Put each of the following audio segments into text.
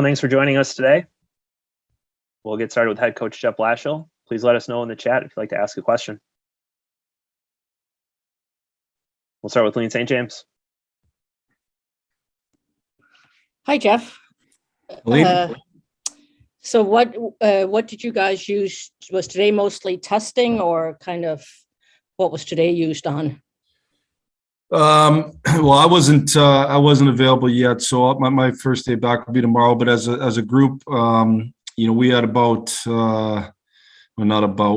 everyone. Thanks for joining us today. We'll get started with head coach Jeff Blashill. Please let us know in the chat if you'd like to ask a question. We'll start with Lean St. James. Hi, Jeff. So what did you guys use? Was today mostly testing, or kind of what was today used on? Well, I wasn't available yet, so my first day back will be tomorrow. But as a group, we had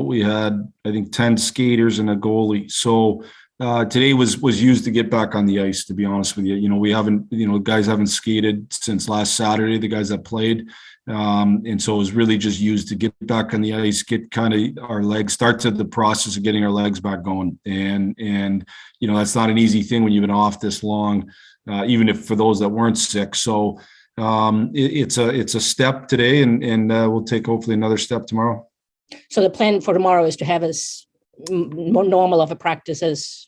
we had, I think, 10 skaters and a goalie. So today was used to get back on the ice, to be honest with you. We haven't, guys haven't skated since last Saturday, the guys that played. And so it was really just used to get back on the ice, get kind of our legs, start to the process of getting our legs back going. And that's not an easy thing when you've been off this long, even if for those that weren't sick. So it's a step today, and we'll take hopefully another step tomorrow. So the plan for tomorrow is to have as more normal of a practice as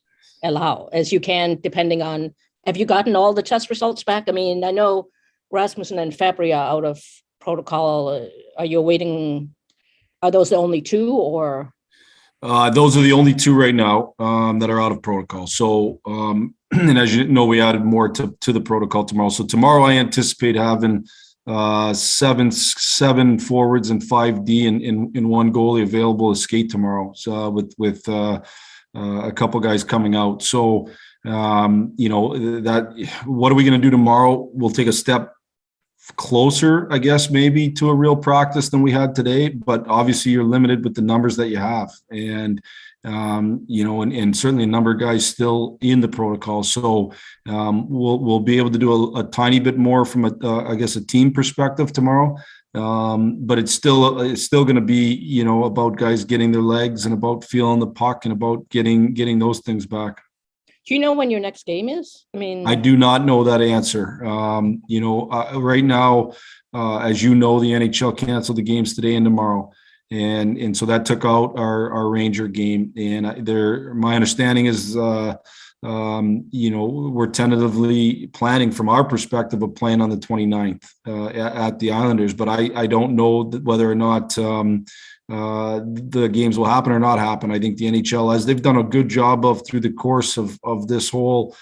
you can, depending on, have you gotten all the test results back? I mean, I know Rasmussen and Fabry are out of protocol. Are you waiting? Are those the only two, or? Those are the only two right now that are out of protocol. So, and as you know, we added more to the protocol tomorrow. So tomorrow I anticipate having seven forwards and 5D and one goalie available to skate tomorrow. So with a couple guys coming out. So, that what are we going to do tomorrow? We'll take a step closer, I guess, maybe to a real practice than we had today, but obviously you're limited with the numbers that you have. And, and certainly a number of guys still in the protocol. So we'll be able to do a tiny bit more from a team perspective tomorrow. But it's still going to be, about guys getting their legs and about feeling the puck and about getting those things back. Do you know when your next game is? I mean, I do not know that answer. Right now, as you know, the NHL canceled the games today and tomorrow. And so that took out our Ranger game. And my understanding is, we're tentatively planning from our perspective of playing on the 29th at the Islanders. But I don't know whether or not the games will happen or not happen. I think the NHL, as they've done a good job of through the course of this whole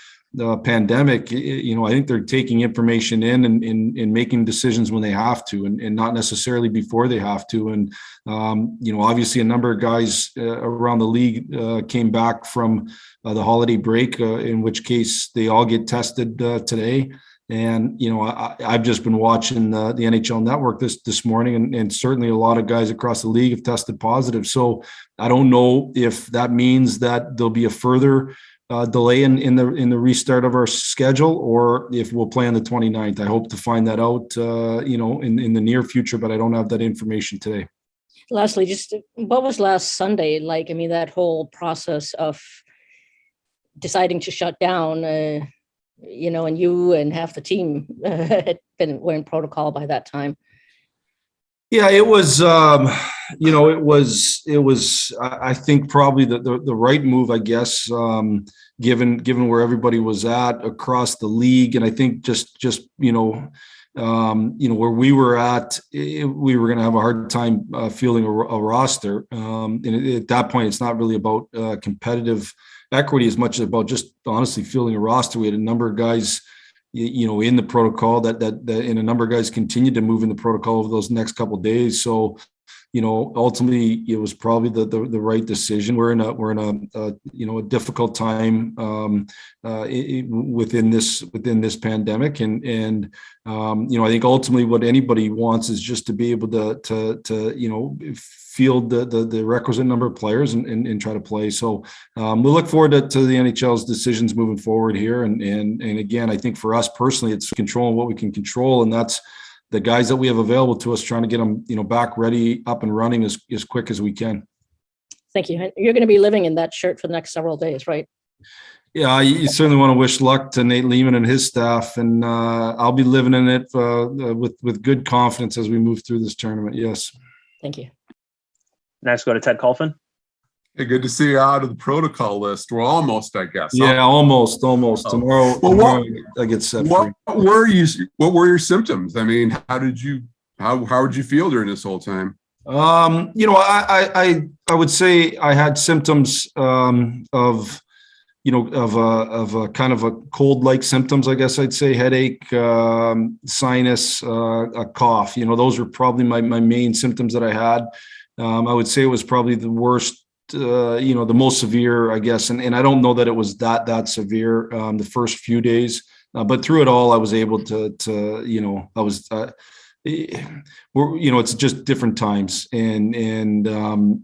pandemic, I think they're taking information in and making decisions when they have to, and not necessarily before they have to. And, obviously a number of guys around the league came back from the holiday break, in which case they all get tested today. And, I've just been watching the NHL network this morning, and certainly a lot of guys across the league have tested positive. So I don't know if that means that there'll be a further delay in the restart of our schedule, or if we'll play on the 29th. I hope to find that out, in the near future, but I don't have that information today. Lastly, just what was last Sunday like? I mean, that whole process of deciding to shut down, and you and half the team were in protocol by that time. Yeah, it was, it was, I think probably the right move, I guess, given where everybody was at across the league. And I think just where we were at, we were going to have a hard time fielding a roster. And at that point, it's not really about competitive equity as much as about just honestly fielding a roster. We had a number of guys in the protocol that and a number of guys continued to move in the protocol over those next couple of days. So, ultimately it was probably the right decision. We're in a difficult time within this pandemic, and I think ultimately what anybody wants is just to be able to field the requisite number of players and try to play. So we'll look forward to the NHL's decisions moving forward here. And again, I think for us personally, it's controlling what we can control, and that's the guys that we have available to us, trying to get them, back ready, up and running as quick as we can. Thank you. You're going to be living in that shirt for the next several days, right? Yeah, you certainly want to wish luck to Nate Lehman and his staff, and I'll be living in it with good confidence as we move through this tournament. Yes. Thank you. Next, go to Ted Colfin. Hey, good to see you out of the protocol list. We're almost, I guess. Yeah, Huh? almost. Well, Tomorrow I get set free. What were your symptoms? I mean, how did you feel during this whole time? I would say I had symptoms of a kind of a cold-like symptoms, I guess I'd say, headache, sinus, a cough. Those were probably my main symptoms that I had. I would say it was probably the worst, the most severe, I guess. And I don't know that it was that severe the first few days, but through it all, I was able to I was, it's just different times. And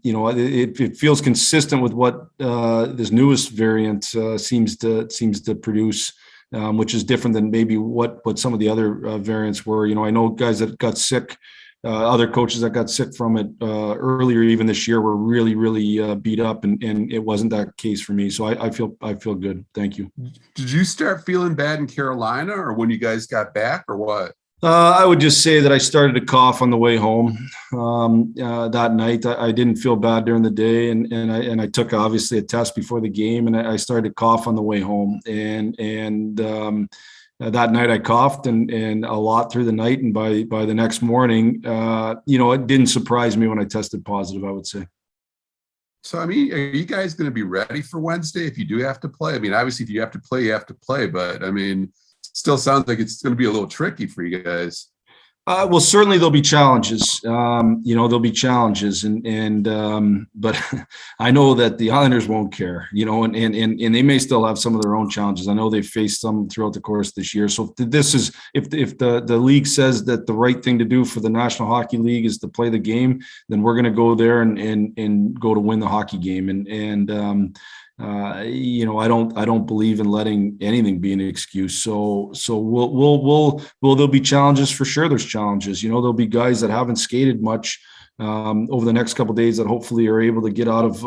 it feels consistent with what this newest variant seems to produce, which is different than maybe what some of the other variants were. I know guys that got sick, other coaches that got sick from it earlier, even this year, were really, really beat up, and it wasn't that case for me. So I feel good. Thank you. Did you start feeling bad in Carolina, or when you guys got back, or what? I would just say that I started to cough on the way home that night. I didn't feel bad during the day, and I took obviously a test before the game, and I started to cough on the way home. And that night I coughed and a lot through the night, and by the next morning, it didn't surprise me when I tested positive, I would say. So, I mean, are you guys going to be ready for Wednesday if you do have to play? I mean, obviously, if you have to play, you have to play, but I mean, still sounds like it's going to be a little tricky for you guys. Well, certainly there'll be challenges. There'll be challenges, but I know that the Islanders won't care. And they may still have some of their own challenges. I know they've faced some throughout the course of this year. So if the league says that the right thing to do for the National Hockey League is to play the game, then we're going to go there and go to win the hockey game. I don't believe in letting anything be an excuse. So there'll be challenges for sure. There's challenges. There'll be guys that haven't skated much over the next couple of days that hopefully are able to get out of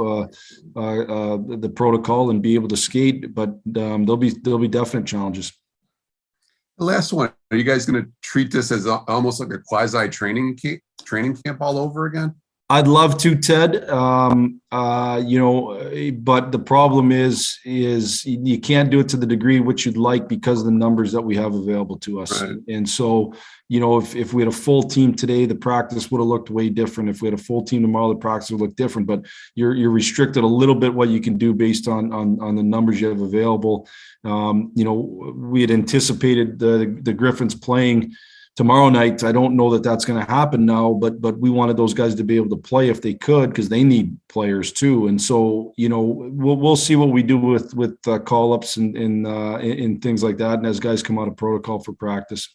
the protocol and be able to skate. But there'll be definite challenges. The last one. Are you guys going to treat this as almost like a quasi training camp all over again? I'd love to, Ted. But the problem is you can't do it to the degree which you'd like because of the numbers that we have available to us. Right. And so, if we had a full team today, the practice would have looked way different. If we had a full team tomorrow, the practice would look different. But you're restricted a little bit what you can do based on the numbers you have available. We had anticipated the Griffins playing tomorrow night. I don't know that that's going to happen now, but we wanted those guys to be able to play if they could, because they need players too. And so, we'll see what we do with call-ups and things like that, and as guys come out of protocol for practice.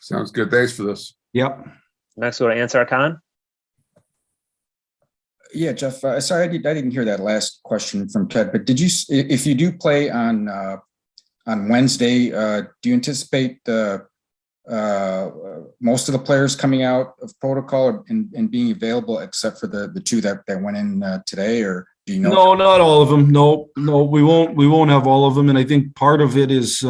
Sounds good. Thanks for this. Yep. Next, we'll answer Khan. Yeah, Jeff. Sorry, I didn't hear that last question from Ted. But did you, if you do play on Wednesday, do you anticipate most of the players coming out of protocol and being available, except for the two that went in today, or do you know? No, not all of them. No, we won't have all of them. And I think part of it is,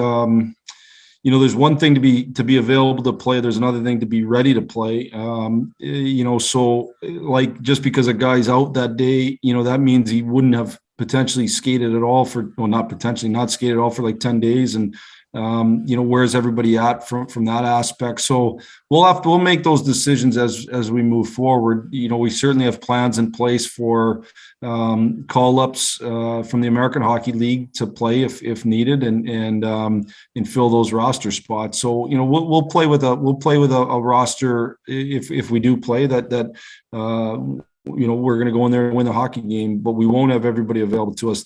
there's one thing to be available to play. There's another thing to be ready to play. So like, just because a guy's out that day, that means he wouldn't have potentially skated at all not skated at all for like 10 days. And, where's everybody at from that aspect? So we'll make those decisions as we move forward. We certainly have plans in place for call-ups from the American Hockey League to play if needed and fill those roster spots. So we'll play with a roster if we do play that we're going to go in there and win the hockey game, but we won't have everybody available to us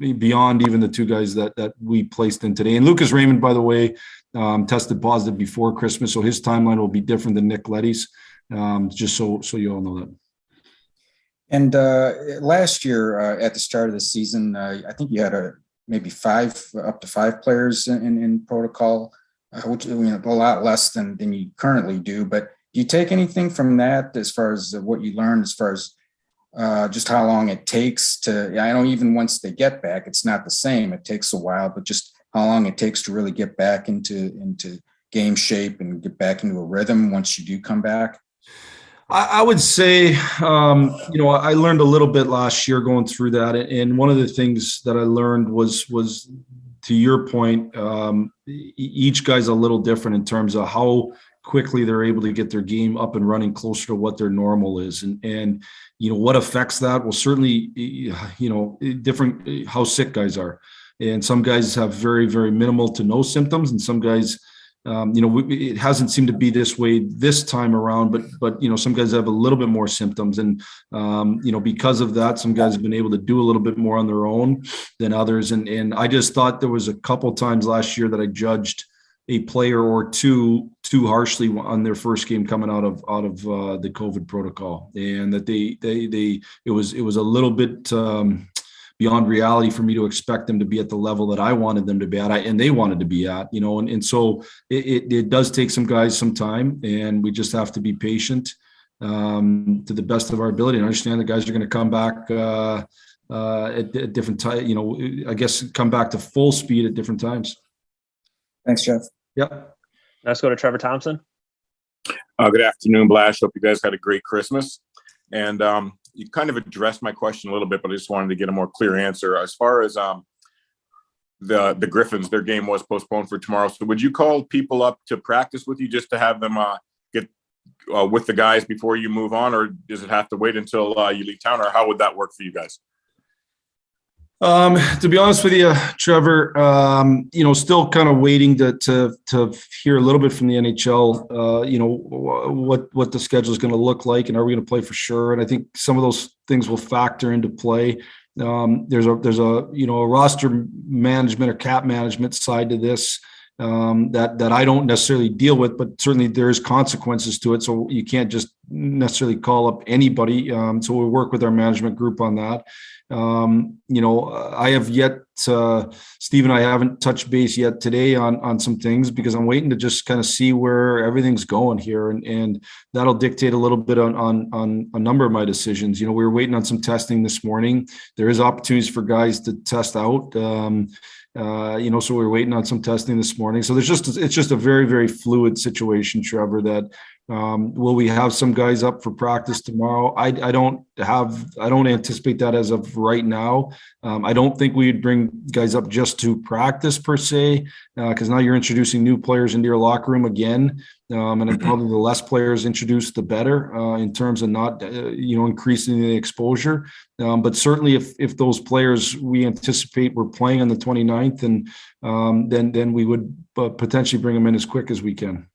beyond even the two guys that we placed in today. And Lucas Raymond, by the way, tested positive before Christmas, so his timeline will be different than Nick Leddy's. Just so you all know that. And last year at the start of the season, I think you had maybe up to five players in protocol, which a lot less than you currently do. But do you take anything from that as far as what you learned, as far as just how long it takes I know even once they get back, it's not the same. It takes a while, but just how long it takes to really get back into game shape and get back into a rhythm once you do come back? I would say, I learned a little bit last year going through that. And one of the things that I learned was to your point, each guy's a little different in terms of how quickly they're able to get their game up and running closer to what their normal is. And what affects that? Well, certainly, different how sick guys are. And some guys have very, very minimal to no symptoms, and some guys, it hasn't seemed to be this way this time around, but some guys have a little bit more symptoms. And, because of that, some guys have been able to do a little bit more on their own than others. And I just thought there was a couple times last year that I judged a player or two too harshly on their first game coming out of the COVID protocol, and that it was a little bit beyond reality for me to expect them to be at the level that I wanted them to be at, and they wanted to be at, and so it does take some guys some time, and we just have to be patient to the best of our ability and understand the guys are going to come back at different times, I guess come back to full speed at different times. Thanks, Jeff. Yep. Let's go to Trevor Thompson. Good afternoon, Blash. Hope you guys had a great Christmas. And you kind of addressed my question a little bit, but I just wanted to get a more clear answer. As far as the Griffins, their game was postponed for tomorrow. So would you call people up to practice with you just to have them get with the guys before you move on? Or does it have to wait until you leave town? Or how would that work for you guys? To be honest with you, Trevor, still kind of waiting to hear a little bit from the NHL, what the schedule is going to look like, and are we going to play for sure? And I think some of those things will factor into play. There's a roster management or cap management side to this that I don't necessarily deal with, but certainly there is consequences to it. So you can't just necessarily call up anybody. So we work with our management group on that. I have yet, Steve and I haven't touched base yet today on some things because I'm waiting to just kind of see where everything's going here. And that'll dictate a little bit on a number of my decisions. We were waiting on some testing this morning. There is opportunities for guys to test out. So we were waiting on some testing this morning. So it's just a very, very fluid situation, Trevor, that will we have some guys up for practice tomorrow? I don't anticipate that as of right now. I don't think we'd bring guys up just to practice per se, because now you're introducing new players into your locker room again. And probably the less players introduced, the better in terms of not, increasing the exposure. But certainly if those players we anticipate were playing on the 29th, and then we would potentially bring them in as quick as we can.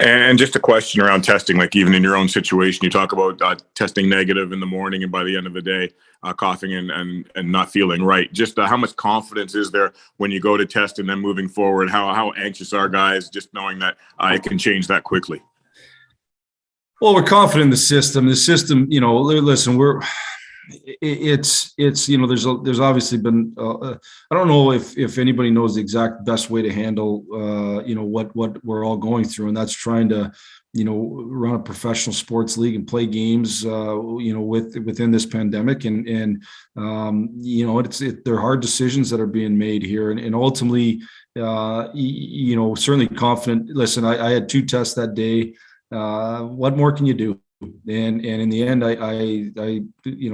And just a question around testing, like even in your own situation, you talk about testing negative in the morning and by the end of the day, coughing and not feeling right. Just how much confidence is there when you go to test and then moving forward? How anxious are guys just knowing that it can change that quickly? Well, we're confident in the system. The system, listen, it's there's obviously been I don't know if anybody knows the exact best way to handle what we're all going through, and that's trying to run a professional sports league and play games within this pandemic, and they're hard decisions that are being made here, and ultimately certainly confident. Listen, I had 2 tests that day. What more can you do? And in the end, I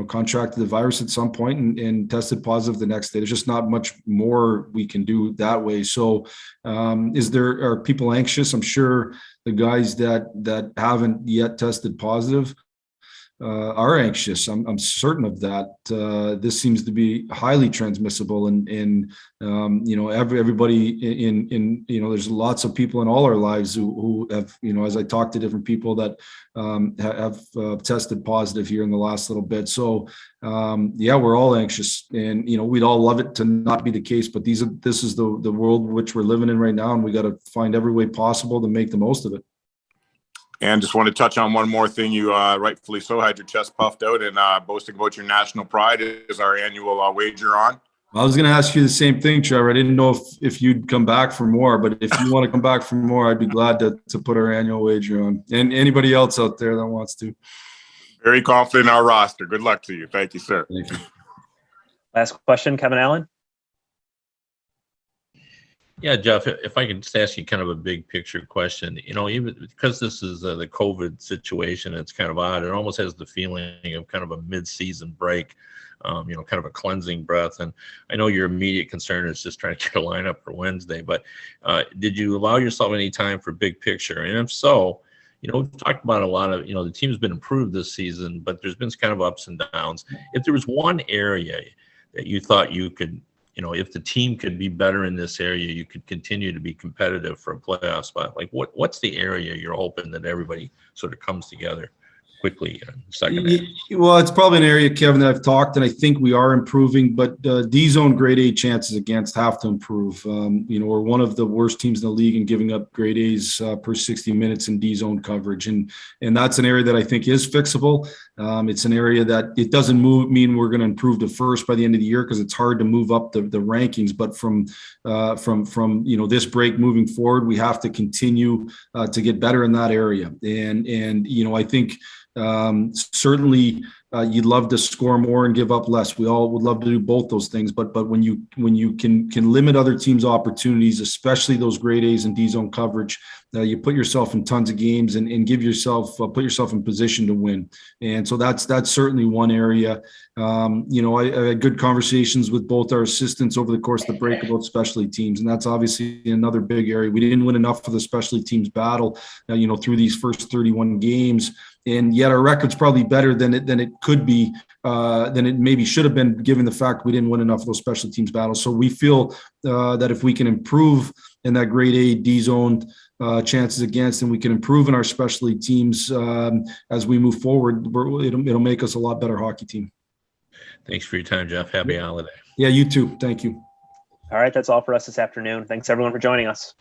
contracted the virus at some point and tested positive the next day. There's just not much more we can do that way. So, are people anxious? I'm sure the guys that haven't yet tested positive are anxious. I'm certain of that. This seems to be highly transmissible, and everybody in there's lots of people in all our lives who have, as I talk to different people that have tested positive here in the last little bit. So we're all anxious, and we'd all love it to not be the case, but this is the world which we're living in right now, and we got to find every way possible to make the most of it. And just want to touch on one more thing. You rightfully so had your chest puffed out and boasting about your national pride is our annual wager on. I was going to ask you the same thing, Trevor. I didn't know if you'd come back for more, but if you want to come back for more, I'd be glad to put our annual wager on, and anybody else out there that wants to. Very confident in our roster. Good luck to you. Thank you, sir. Thank you. Last question, Kevin Allen. Yeah, Jeff, if I could just ask you kind of a big picture question, even because this is the COVID situation, it's kind of odd. It almost has the feeling of kind of a mid-season break, kind of a cleansing breath. And I know your immediate concern is just trying to get a lineup for Wednesday, but did you allow yourself any time for big picture? And if so, we've talked about a lot of, the team's been improved this season, but there's been kind of ups and downs. If there was one area that you thought you could, if the team could be better in this area, you could continue to be competitive for a playoff spot. Like what's the area you're hoping that everybody sort of comes together quickly in the second half? Well, it's probably an area, Kevin, that I've talked, and I think we are improving, but D-zone grade A chances against have to improve. We're one of the worst teams in the league in giving up grade A's per 60 minutes in D-zone coverage. And that's an area that I think is fixable. It's an area that it doesn't mean we're going to improve to first by the end of the year, because it's hard to move up the rankings. But from this break moving forward, we have to continue to get better in that area. And I think certainly you'd love to score more and give up less. We all would love to do both those things, but when you can limit other teams' opportunities, especially those grade A's and D zone coverage, you put yourself in tons of games and put yourself in position to win. And so that's certainly one area. I had good conversations with both our assistants over the course of the break about specialty teams, and that's obviously another big area. We didn't win enough for the specialty teams battle, through these first 31 games. And yet our record's probably better than it could be, than it maybe should have been, given the fact we didn't win enough of those special teams battles. So we feel that if we can improve in that grade A D zone chances against, and we can improve in our specialty teams as we move forward, it'll make us a lot better hockey team. Thanks for your time, Jeff. Happy holiday. Yeah, you too. Thank you. All right, that's all for us this afternoon. Thanks everyone for joining us.